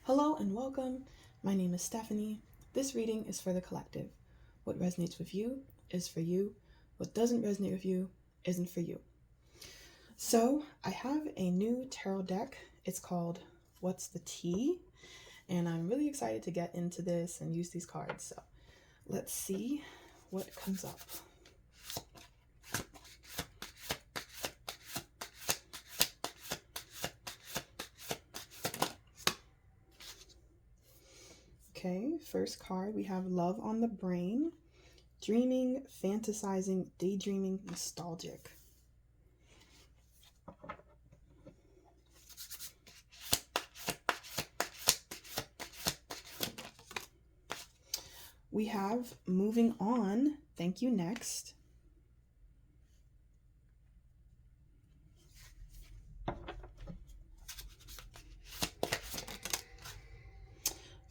Hello and welcome. My name is Stephanie. This reading is for the collective. What resonates with you is for you. What doesn't resonate with you isn't for you. So, I have a new tarot deck. It's called What's the Tea? And I'm really excited to get into this and use these cards. So, let's see what comes up. Okay, first card, we have Love on the Brain. Dreaming, fantasizing, daydreaming, nostalgic. We have Moving On. Thank you, next.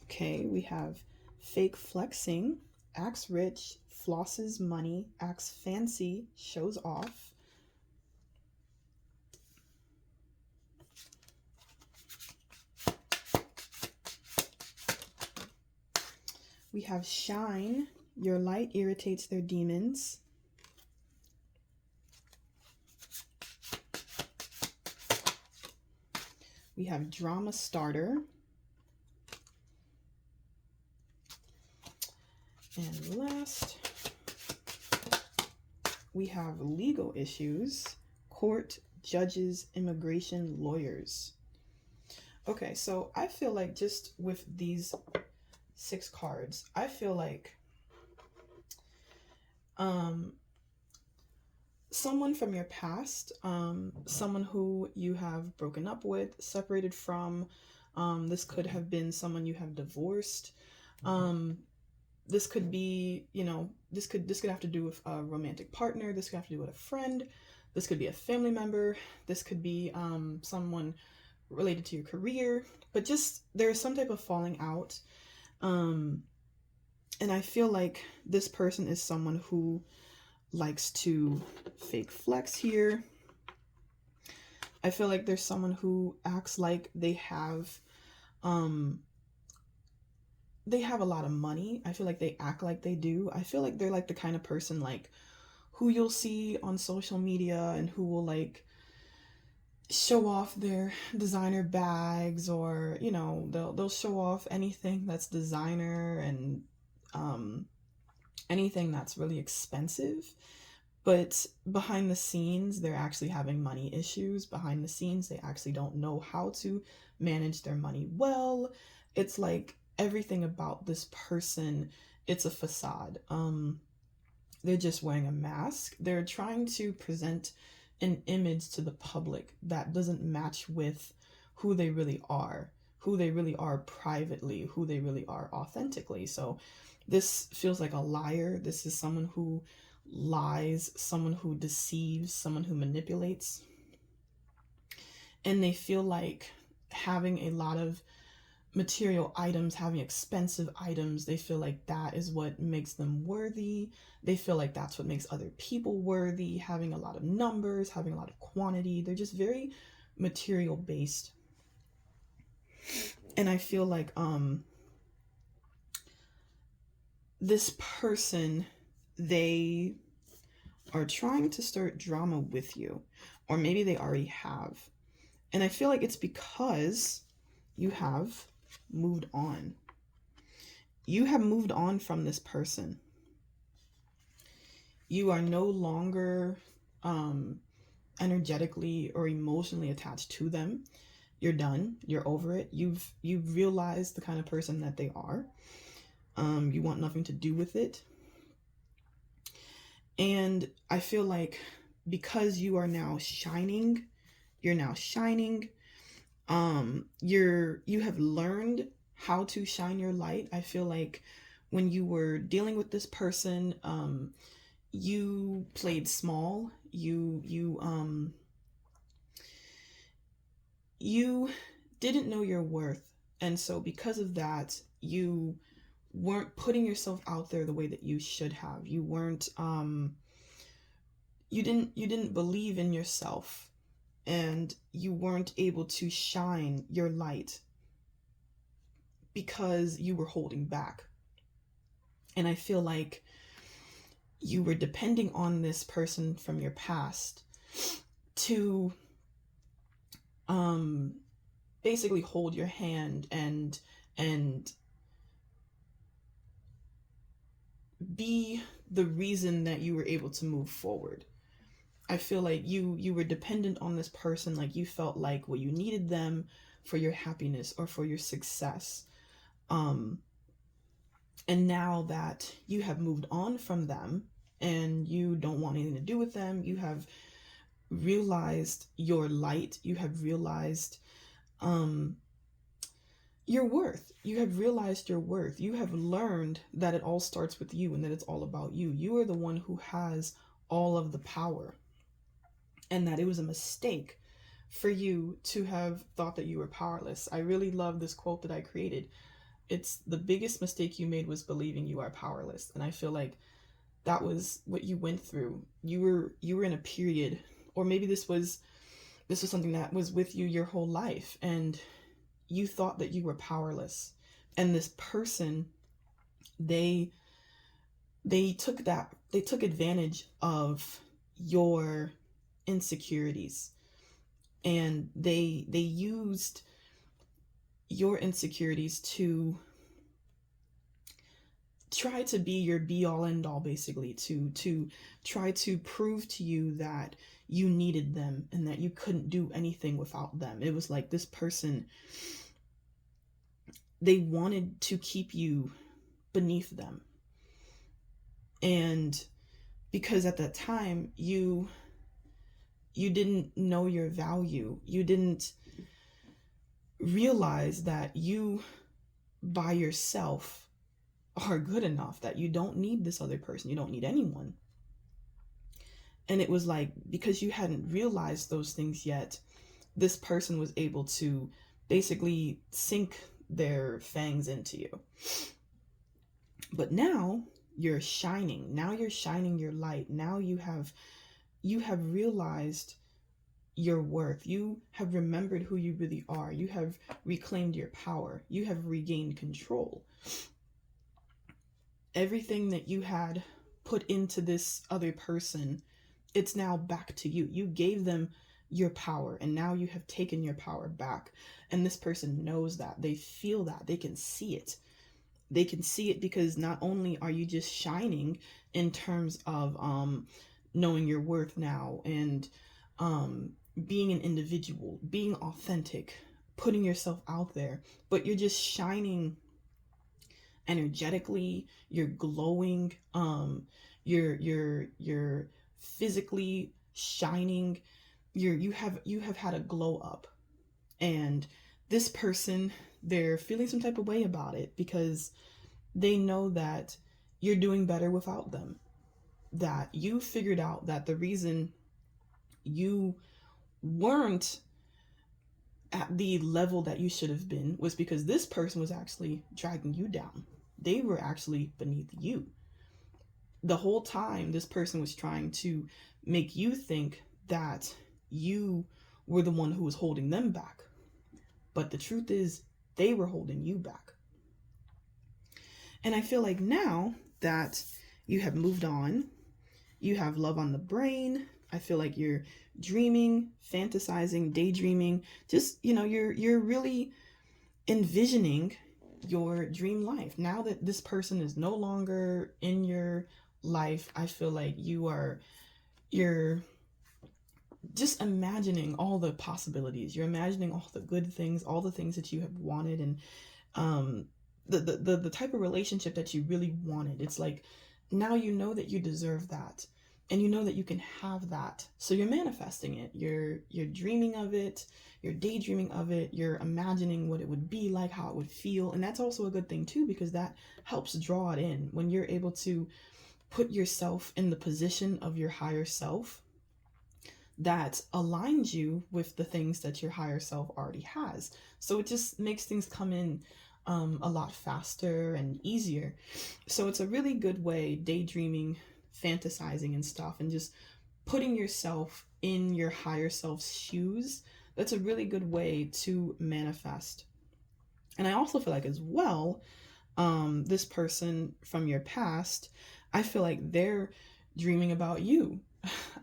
Okay, we have Fake Flexing, Acts Rich, Flosses Money, Acts Fancy, Shows Off. We have Shine, Your Light Irritates Their Demons. We have Drama Starter. And last, we have Legal Issues, Court, Judges, Immigration, Lawyers. Okay, so I feel like just with these 6 cards, I feel like someone from your past, someone who you have broken up with, separated from, this could have been someone you have divorced. This could be, this could have to do with a romantic partner. This could have to do with a friend. This could be a family member. This could be someone related to your career. But just there's some type of falling out. And I feel like this person is someone who likes to fake flex here. I feel like there's someone who acts like they have a lot of money. I feel like they act like they do. I feel like they're like the kind of person like who you'll see on social media and who will like show off their designer bags, or they'll show off anything that's designer and anything that's really expensive. But behind the scenes, they're actually having money issues. Behind the scenes, they actually don't know how to manage their money well. It's like everything about this person, it's a facade. They're just wearing a mask. They're trying to present an image to the public that doesn't match with who they really are privately, who they really are authentically. So this feels like a liar. This is someone who lies, someone who deceives, someone who manipulates. And they feel like having a lot of material items, having expensive items, they feel like that is what makes them worthy. They feel like that's what makes other people worthy, having a lot of numbers, having a lot of quantity. They're just very material based. And I feel like this person, they are trying to start drama with you, or maybe they already have. And I feel like it's because you have moved on. You have moved on from this person. You are no longer energetically or emotionally attached to them. You're done. You're over it. You've realized the kind of person that they are. You want nothing to do with it. And I feel like because you are now shining, you have learned how to shine your light. I feel like when you were dealing with this person, you played small. You didn't know your worth. And so because of that, you weren't putting yourself out there the way that you should have. You weren't you didn't believe in yourself, and you weren't able to shine your light because you were holding back. And I feel like you were depending on this person from your past to um basically hold your hand and be the reason that you were able to move forward. I feel like you were dependent on this person, like you felt like, well, you needed them for your happiness or for your success. Um and now that you have moved on from them and you don't want anything to do with them, you have realized your light, you have realized um your worth. You have realized your worth. You have learned that it all starts with you and that it's all about you. You are the one who has all of the power, and that it was a mistake for you to have thought that you were powerless. I really love this quote that I created. It's the biggest mistake you made was believing you are powerless. And I feel like that was what you went through. You were in a period, or maybe this was something that was with you your whole life, and you thought that you were powerless. And this person, they they took advantage of your insecurities, and they used your insecurities to try to be your be all end all, basically to try to prove to you that you needed them and that you couldn't do anything without them. It was like this person, they wanted to keep you beneath them. And because at that time you didn't know your value, you didn't realize that you by yourself are good enough, that you don't need this other person, you don't need anyone. And it was like, because you hadn't realized those things yet, this person was able to basically sink their fangs into you. But now you're shining. Now you're shining your light. Now you have realized your worth. You have remembered who you really are. You have reclaimed your power. You have regained control. Everything that you had put into this other person, it's now back to you. You gave them your power, and now you have taken your power back. And this person knows that. They feel that. They can see it. They can see it because not only are you just shining in terms of knowing your worth now, and being an individual, being authentic, putting yourself out there, but you're just shining energetically. You're glowing. You're physically shining. You have had a glow up, and this person, they're feeling some type of way about it because they know that you're doing better without them. That you figured out that the reason you weren't at the level that you should have been was because this person was actually dragging you down. They were actually beneath you. The whole time, this person was trying to make you think that you were the one who was holding them back. But the truth is, they were holding you back. And I feel like now that you have moved on, you have love on the brain. I feel like you're dreaming, fantasizing, daydreaming. Just, you're really envisioning your dream life. Now that this person is no longer in your life, I feel like you're just imagining all the possibilities. You're imagining all the good things, all the things that you have wanted, and the type of relationship that you really wanted. It's like now you know that you deserve that, and you know that you can have that. So you're manifesting it. You're dreaming of it. You're daydreaming of it. You're imagining what it would be like, how it would feel. And that's also a good thing too, because that helps draw it in. When you're able to put yourself in the position of your higher self, that aligns you with the things that your higher self already has. So it just makes things come in a lot faster and easier. So it's a really good way, daydreaming, fantasizing and stuff, and just putting yourself in your higher self's shoes. That's a really good way to manifest. And I also feel like as well, this person from your past, I feel like they're dreaming about you.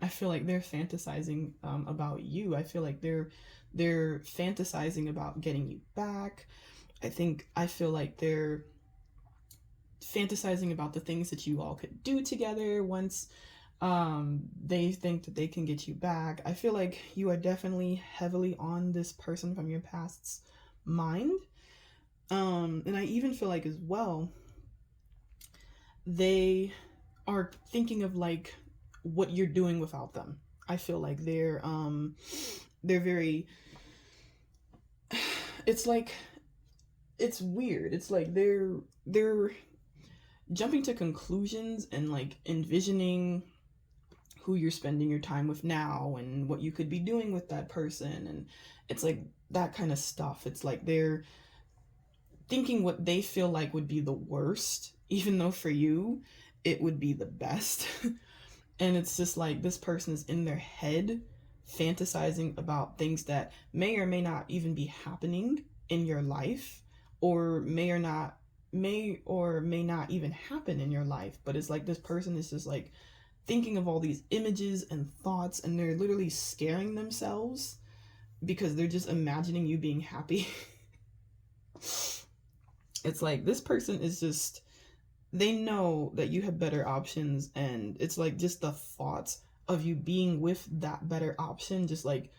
I feel like they're fantasizing about you. I feel like they're fantasizing about getting you back. I feel like they're fantasizing about the things that you all could do together once they think that they can get you back. I feel like you are definitely heavily on this person from your past's mind. And I even feel like as well, they are thinking of like what you're doing without them. I feel like they're very it's like it's weird. It's like they're jumping to conclusions and like envisioning who you're spending your time with now and what you could be doing with that person, and it's like that kind of stuff. It's like they're thinking what they feel like would be the worst, even though for you it would be the best. And it's just like this person is in their head fantasizing about things that may or may not even be happening in your life, or may or may not even happen in your life. But it's like this person is just like thinking of all these images and thoughts, and they're literally scaring themselves because they're just imagining you being happy. It's like this person is just, they know that you have better options, and it's like just the thoughts of you being with that better option just like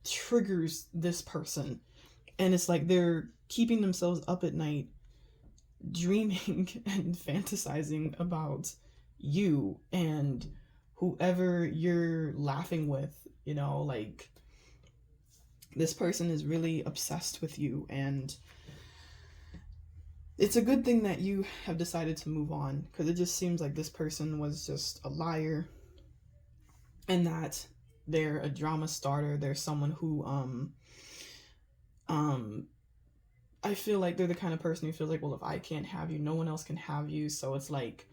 triggers this person. And it's like they're keeping themselves up at night dreaming and fantasizing about you and whoever you're laughing with, like this person is really obsessed with you. And it's a good thing that you have decided to move on, because it just seems like this person was just a liar, and that they're a drama starter. They're someone who um I feel like they're the kind of person who feels like, well, if I can't have you, no one else can have you. So it's like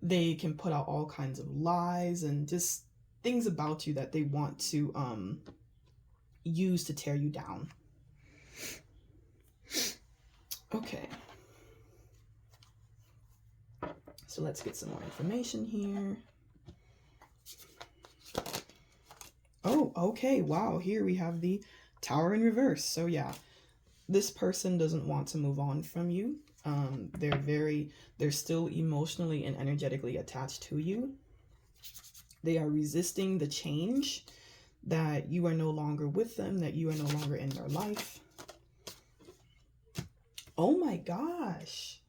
they can put out all kinds of lies and just things about you that they want to use to tear you down. Okay. So let's get some more information here. Oh, okay. Wow. Here we have the Tower in reverse. So yeah, this person doesn't want to move on from you. They're still emotionally and energetically attached to you. They are resisting the change that you are no longer with them, that you are no longer in their life. Oh my gosh.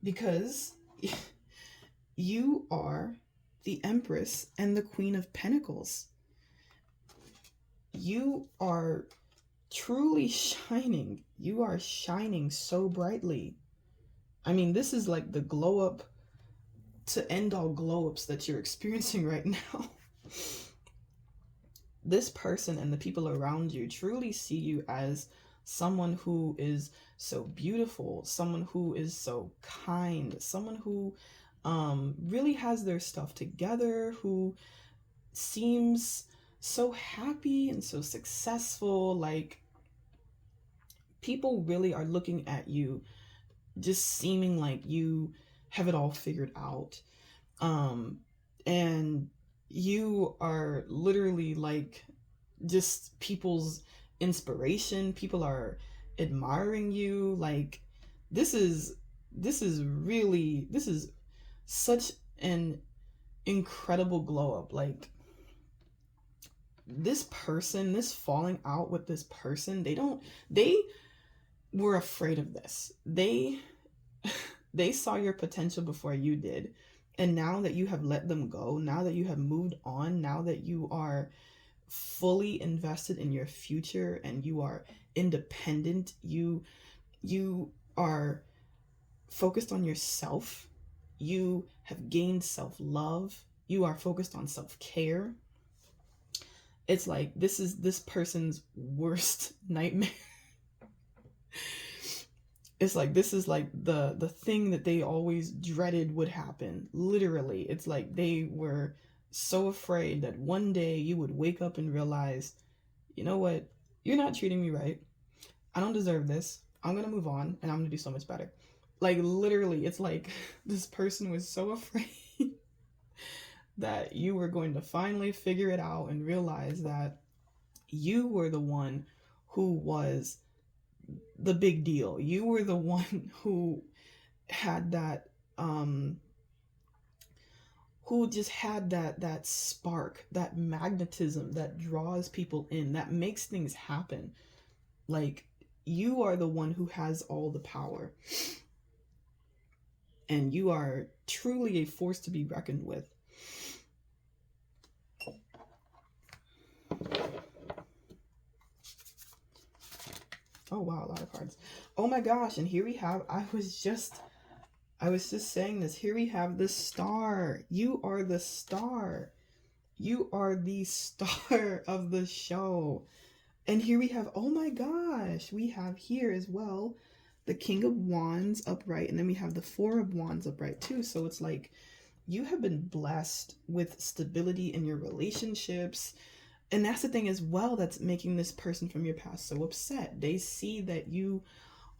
Because you are the Empress and the Queen of Pentacles. You are truly shining. You are shining so brightly. I mean, this is like the glow up to end all glow ups that you're experiencing right now. This person and the people around you truly see you as someone who is so beautiful, someone who is so kind, someone who really has their stuff together, who seems so happy and so successful. Like, people really are looking at you just seeming like you have it all figured out. And you are literally like just people's inspiration. People are admiring you. Like, this is this is such an incredible glow up. Like, this person, this falling out with this person, they were afraid of this. They saw your potential before you did. And now that you have let them go, now that you have moved on, now that you are fully invested in your future and you are independent, you are focused on yourself, you have gained self-love, you are focused on self-care. It's like this is this person's worst nightmare. It's like this is like the thing that they always dreaded would happen. Literally, it's like they were so afraid that one day you would wake up and realize, you know what, you're not treating me right. I don't deserve this. I'm gonna move on and I'm gonna do so much better. Like literally, it's like this person was so afraid that you were going to finally figure it out and realize that you were the one who was the big deal. You were the one who had that who just had that spark, that magnetism that draws people in, that makes things happen. Like you are the one who has all the power. And you are truly a force to be reckoned with. Oh wow, a lot of cards. Oh my gosh, and here we have, I was just saying this. Here we have the star. You are the star. You are the star of the show. And here we have, oh my gosh, we have here as well the King of Wands upright, and then we have the Four of Wands upright too. So it's like you have been blessed with stability in your relationships. And that's the thing as well that's making this person from your past so upset. They see that you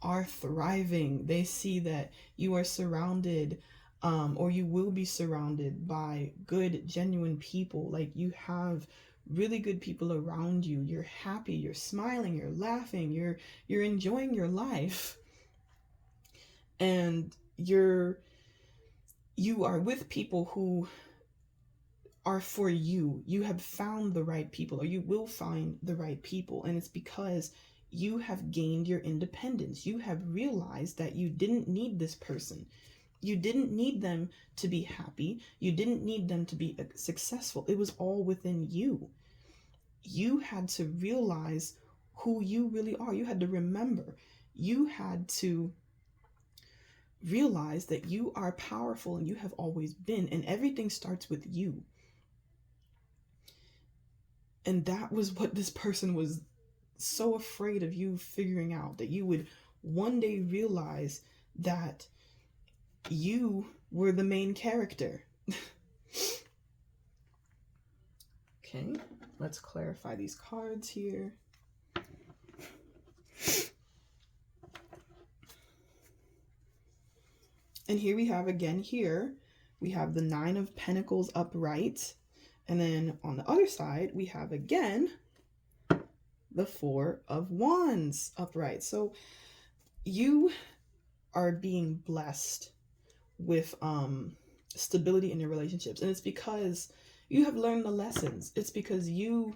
are thriving. They see that you are surrounded, or you will be surrounded by good, genuine people. Like you have really good people around you. You're happy, you're smiling, you're laughing, you're enjoying your life. And you are with people who are for you. You have found the right people, or you will find the right people. And it's because you have gained your independence. You have realized that you didn't need this person. You didn't need them to be happy. You didn't need them to be successful. It was all within you. You had to realize who you really are. You had to remember. You had to realize that you are powerful and you have always been, and everything starts with you. And that was what this person was so afraid of you figuring out, that you would one day realize that you were the main character. Okay, let's clarify these cards here. And here we have again here, we have the Nine of Pentacles upright. And then on the other side, we have again the Four of Wands upright. So you are being blessed with stability in your relationships. And it's because you have learned the lessons. It's because you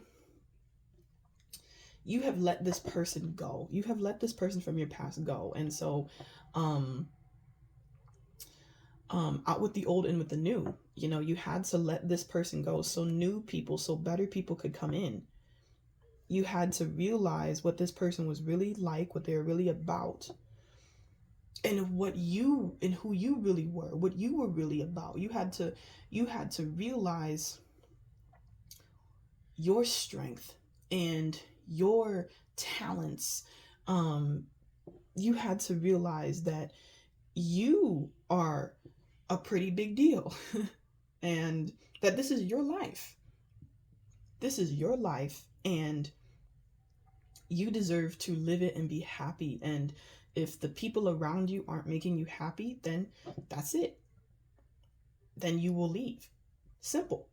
have let this person go. You have let this person from your past go. And so out with the old and with the new. You know, you had to let this person go so new people, so better people could come in. You had to realize what this person was really like, what they were really about, and who you really were, what you were really about. You had to realize your strength and your talents. You had to realize that you are a pretty big deal and that this is your life. This is your life and you deserve to live it and be happy. And if the people around you aren't making you happy, then that's it. Then you will leave. Simple.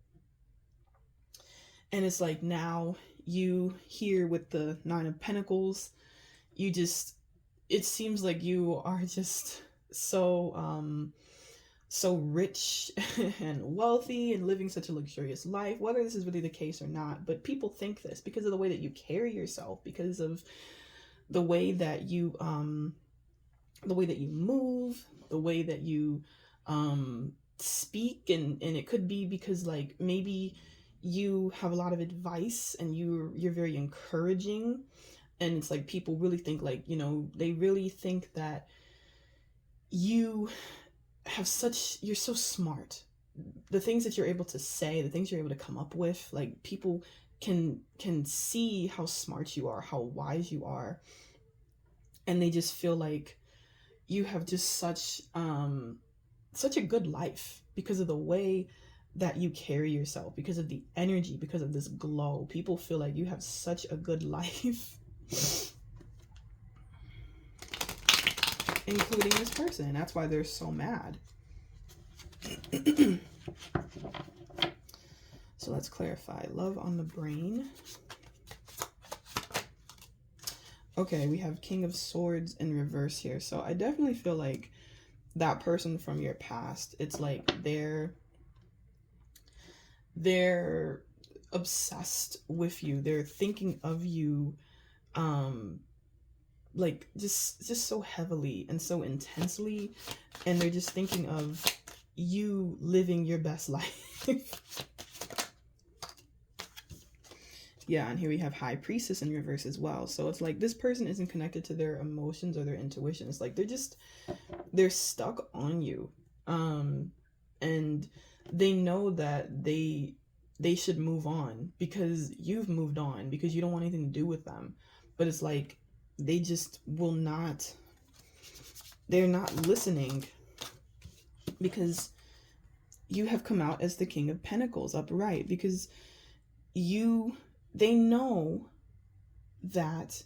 And it's like now you here with the Nine of Pentacles, it seems like you are just so rich and wealthy and living such a luxurious life, whether this is really the case or not. But people think this because of the way that you carry yourself, because of the way that you move, the way that you speak, and it could be because like maybe you have a lot of advice and you're very encouraging, and it's like people really think like, you know, they really think that you're so smart. The things that you're able to say, the things you're able to come up with, like people can see how smart you are, how wise you are, and they just feel like you have just such a good life because of the way that you carry yourself, because of the energy, because of this glow. People feel like you have such a good life. including this person. That's why they're so mad. So let's clarify. Love on the brain. Okay, we have King of Swords in reverse here. So I definitely feel like that person from your past, it's like they're obsessed with you. They're thinking of you like just so heavily and so intensely, and they're just thinking of you living your best life. Yeah, and here we have High Priestess in reverse as well. So it's like this person isn't connected to their emotions or their intuition. It's like they're stuck on you. And they know that they should move on because you've moved on, because you don't want anything to do with them. But it's like they just will not, they're not listening, because you have come out as the King of Pentacles upright, because they know that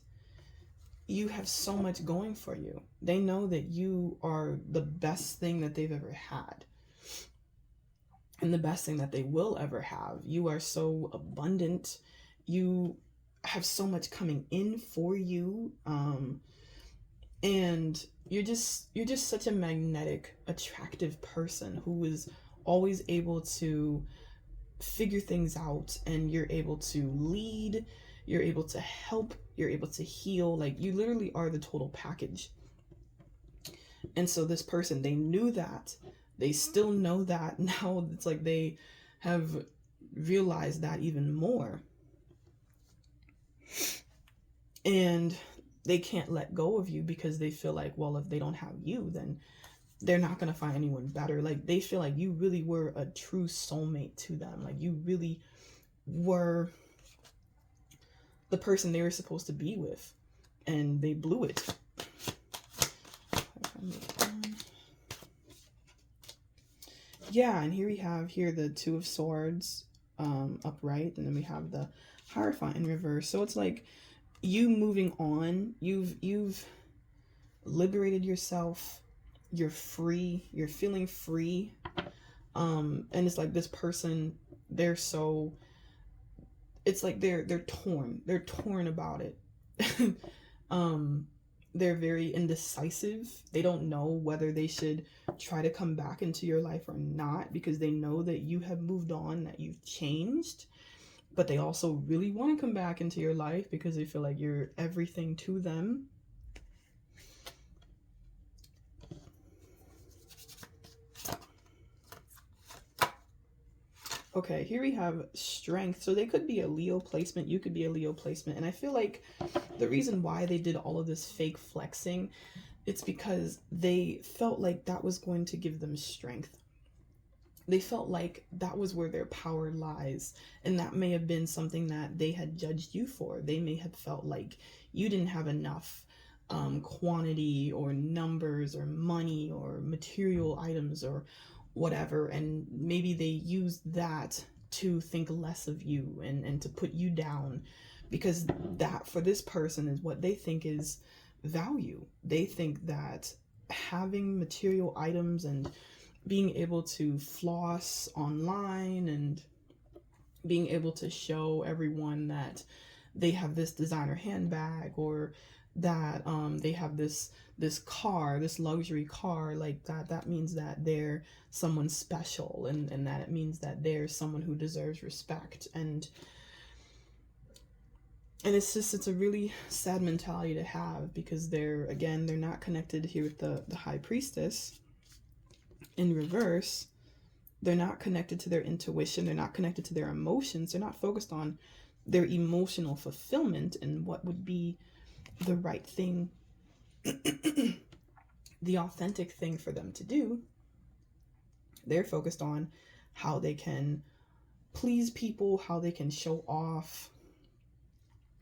you have so much going for you. They know that you are the best thing that they've ever had, and the best thing that they will ever have. You are so abundant. You have so much coming in for you. And you're just such a magnetic, attractive person who is always able to figure things out, and you're able to lead, you're able to help, you're able to heal. Like, you literally are the total package. And so this person, they knew that, they still know that. Now it's like they have realized that even more, and they can't let go of you, because they feel like, well, if they don't have you, then they're not going to find anyone better. Like, they feel like you really were a true soulmate to them. Like, you really were the person they were supposed to be with, and they blew it. Yeah, and here we have the Two of Swords upright, and then we have the Hierophant in reverse. So it's like you moving on. You've liberated yourself. You're free. You're feeling free. And it's like this person, it's like they're torn. They're torn about it. They're very indecisive. They don't know whether they should try to come back into your life or not, because they know that you have moved on, that you've changed. But they also really want to come back into your life because they feel like you're everything to them. Okay, here we have Strength. So they could be a Leo placement. You could be a Leo placement. And I feel like the reason why they did all of this fake flexing, it's because they felt like that was going to give them strength. They felt like that was where their power lies. And that may have been something that they had judged you for. They may have felt like you didn't have enough quantity or numbers or money or material items or whatever, and maybe they used that to think less of you and to put you down, because that for this person is what they think is value. They think that having material items and being able to floss online and being able to show everyone that they have this designer handbag, or that they have this car, this luxury car, like that means that they're someone special, and that it means that they're someone who deserves respect. And it's a really sad mentality to have, because they're not connected here with the High Priestess in reverse. They're not connected to their intuition. They're not connected to their emotions. They're not focused on their emotional fulfillment and what would be the right thing, the authentic thing for them to do. They're focused on how they can please people, how they can show off,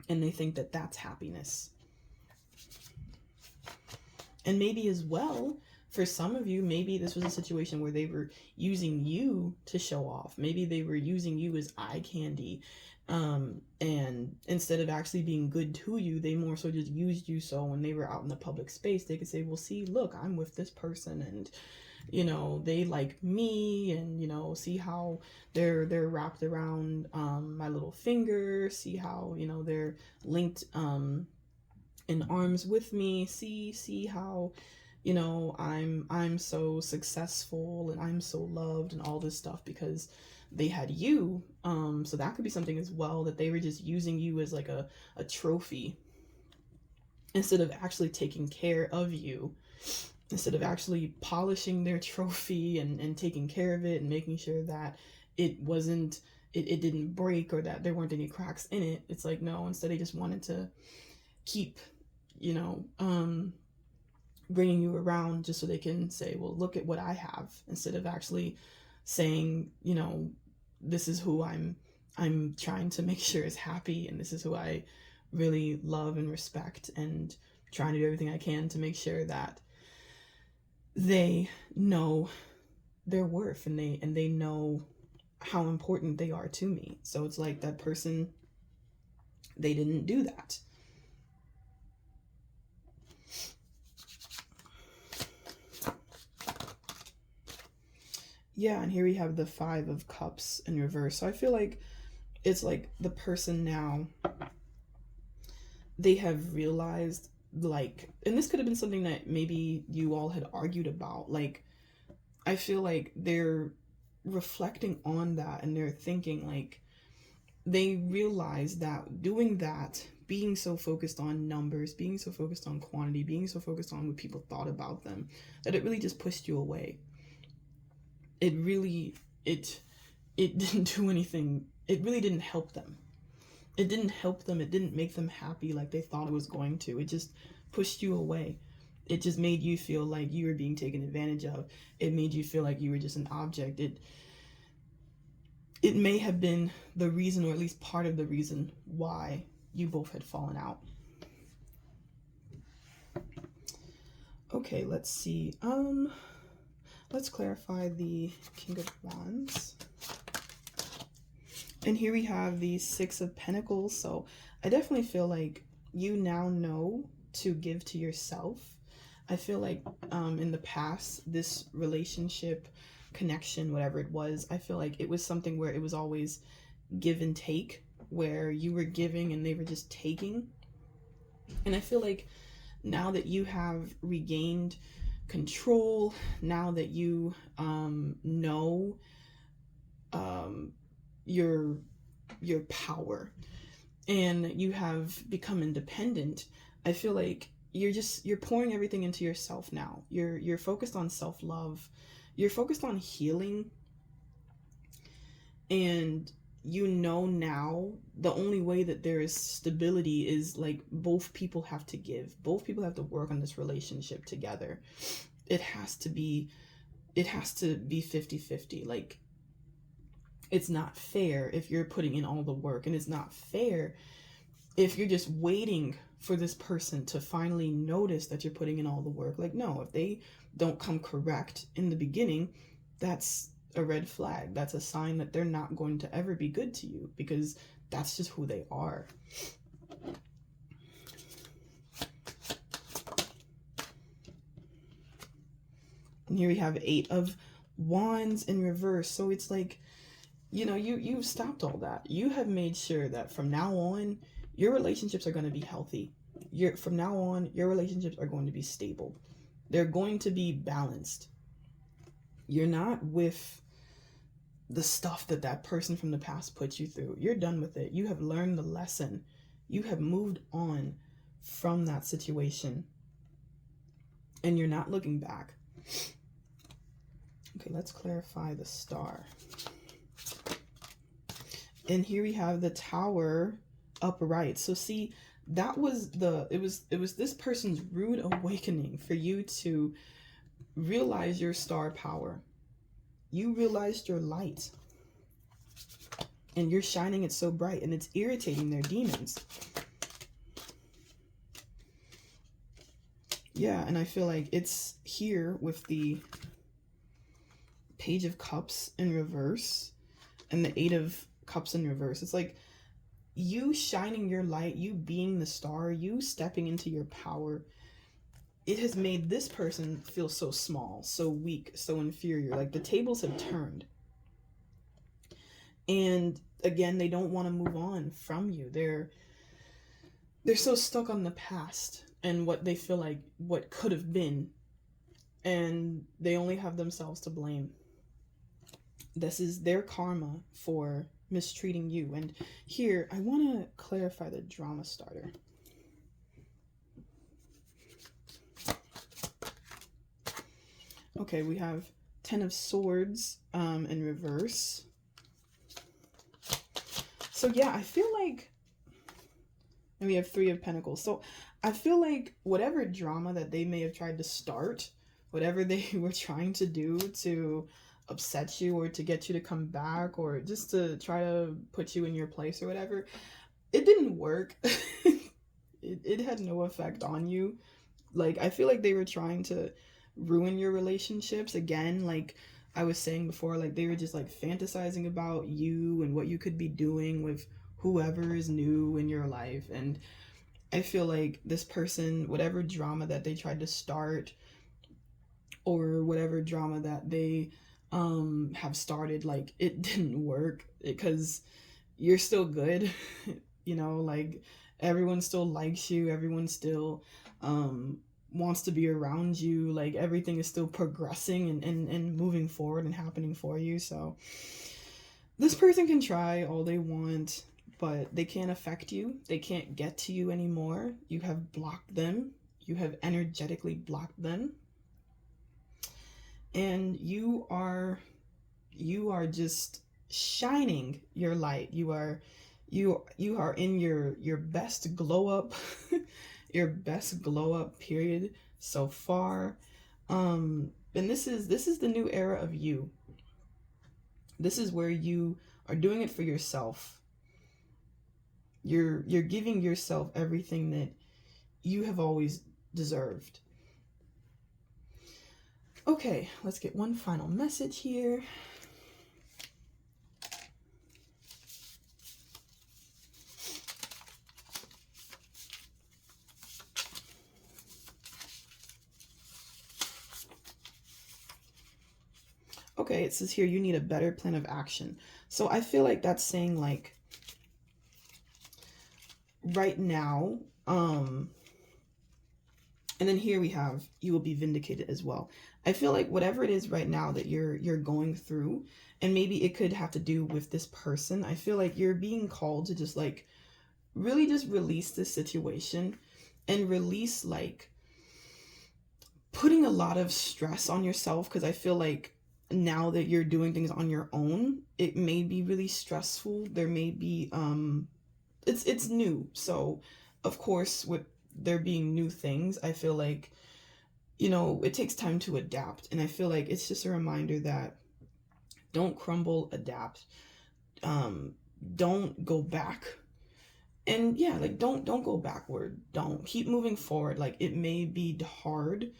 and they think that that's happiness. And maybe as well, for some of you, maybe this was a situation where they were using you to show off. Maybe they were using you as eye candy, And instead of actually being good to you, they more so just used you, so when they were out in the public space, they could say, well, see, look, I'm with this person, and they like me, and see how they're wrapped around my little finger, see how they're linked in arms with me, see how I'm so successful and I'm so loved and all this stuff because they had you. So that could be something as well, that they were just using you as like a trophy instead of actually taking care of you, instead of actually polishing their trophy and taking care of it and making sure that it didn't break or that there weren't any cracks in it. It's like, no, instead they just wanted to keep you know bringing you around just so they can say, well, look at what I have, instead of actually saying, this is who I'm trying to make sure is happy, and this is who I really love and respect, and trying to do everything I can to make sure that they know their worth, and they know how important they are to me. So it's like that person, they didn't do that. Yeah, and here we have the Five of Cups in reverse. So I feel like it's like the person now, they have realized, like, and this could have been something that maybe you all had argued about. Like, I feel like they're reflecting on that, and they're thinking, like, they realize that doing that, being so focused on numbers, being so focused on quantity, being so focused on what people thought about them, that it really just pushed you away. It really, it didn't do anything. It really didn't help them. It didn't help them. It didn't make them happy like they thought it was going to. It just pushed you away. It just made you feel like you were being taken advantage of. It made you feel like you were just an object. It may have been the reason, or at least part of the reason, why you both had fallen out. Okay, let's see. Let's clarify the King of Wands. And here we have the Six of Pentacles. So I definitely feel like you now know to give to yourself. I feel like in the past, this relationship, connection, whatever it was, I feel like it was something where it was always give and take, where you were giving and they were just taking. And I feel like now that you have regained control, now that you know your power, and you have become independent, I feel like you're pouring everything into yourself now. You're focused on self-love, you're focused on healing, and now the only way that there is stability is like both people have to give, both people have to work on this relationship together. It has to be 50-50. Like, it's not fair if you're putting in all the work, and it's not fair if you're just waiting for this person to finally notice that you're putting in all the work. Like, no, if they don't come correct in the beginning, that's a red flag. That's a sign that they're not going to ever be good to you, because that's just who they are. And here we have Eight of Wands in reverse. So it's like, you've stopped all that. You have made sure that from now on, your relationships are going to be healthy. From now on, your relationships are going to be stable. They're going to be balanced. You're not with the stuff that person from the past put you through. You're done with it. You have learned the lesson. You have moved on from that situation, and you're not looking back. Okay, let's clarify the Star. And here we have the Tower upright. So see, that was it was this person's rude awakening for you to realize your star power. You realized your light, and you're shining it so bright, and it's irritating their demons. Yeah, and I feel like it's here with the Page of Cups in reverse and the Eight of Cups in reverse. It's like you shining your light, you being the star, you stepping into your power, it has made this person feel so small, so weak, so inferior. Like the tables have turned. And again, they don't want to move on from you. They're so stuck on the past and what they feel like what could have been, and they only have themselves to blame. This is their karma for mistreating you. And here, I want to clarify the drama starter. Okay, we have 10 of Swords in reverse. So yeah, I feel like, and we have 3 of Pentacles. So I feel like whatever drama that they may have tried to start, whatever they were trying to do to upset you or to get you to come back or just to try to put you in your place or whatever, it didn't work. it had no effect on you. Like, I feel like they were trying to ruin your relationships again. Like I was saying before, like they were just like fantasizing about you and what you could be doing with whoever is new in your life. And I feel like this person, whatever drama that they tried to start or whatever drama that they have started, like it didn't work because you're still good. You know, like everyone still likes you, everyone still wants to be around you, like everything is still progressing and moving forward and happening for you. So this person can try all they want, but they can't affect you, they can't get to you anymore. You have blocked them, you have energetically blocked them, and you are just shining your light. You are in your best glow up your best glow up period so far. And this is the new era of you. This is where you are doing it for yourself. You're giving yourself everything that you have always deserved. Okay, let's get one final message here. Okay, it says here you need a better plan of action. So I feel like that's saying like right now, and then here we have you will be vindicated as well. I feel like whatever it is right now that you're going through, and maybe it could have to do with this person, I feel like you're being called to just like really just release this situation and release like putting a lot of stress on yourself, because I feel like now that you're doing things on your own, it may be really stressful. There may be it's new, so of course with there being new things, I feel like, you know, it takes time to adapt. And I feel like it's just a reminder that don't crumble, adapt. Don't go back. And yeah, like don't go backward. Don't keep moving forward. Like it may be hard,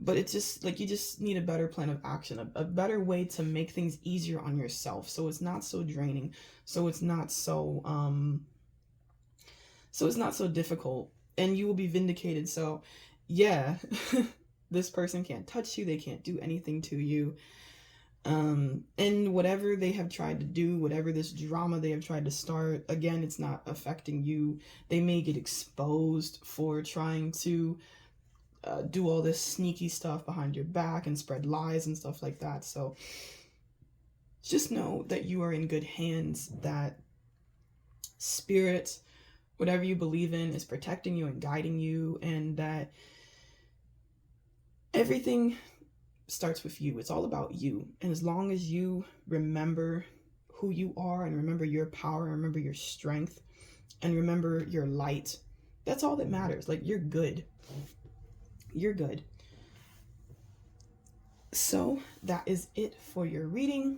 but it's just like you just need a better plan of action, a better way to make things easier on yourself, so it's not so draining, so it's not so difficult, and you will be vindicated. So yeah, this person can't touch you, they can't do anything to you, and whatever they have tried to do, whatever this drama they have tried to start, again, it's not affecting you. They may get exposed for trying to do all this sneaky stuff behind your back and spread lies and stuff like that. So just know that you are in good hands, that spirit, whatever you believe in, is protecting you and guiding you, and that everything starts with you. It's all about you. And as long as you remember who you are and remember your power and remember your strength and remember your light, that's all that matters. Like you're good. You're good. So that is it for your reading.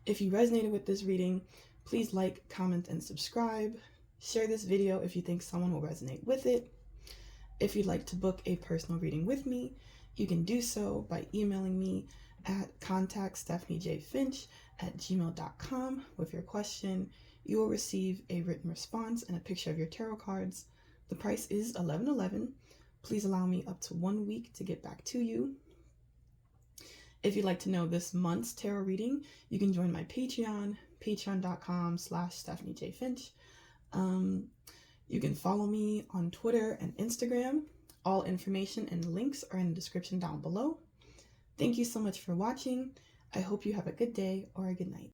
If you resonated with this reading, please like, comment, and subscribe. Share this video if you think someone will resonate with it. If you'd like to book a personal reading with me, you can do so by emailing me at contactstephaniejfinch@gmail.com with your question, you will receive a written response and a picture of your tarot cards. The price is $11.11. Please allow me up to 1 week to get back to you. If you'd like to know this month's tarot reading, you can join my Patreon, patreon.com/StephanieJFinch. You can follow me on Twitter and Instagram. All information and links are in the description down below. Thank you so much for watching. I hope you have a good day or a good night.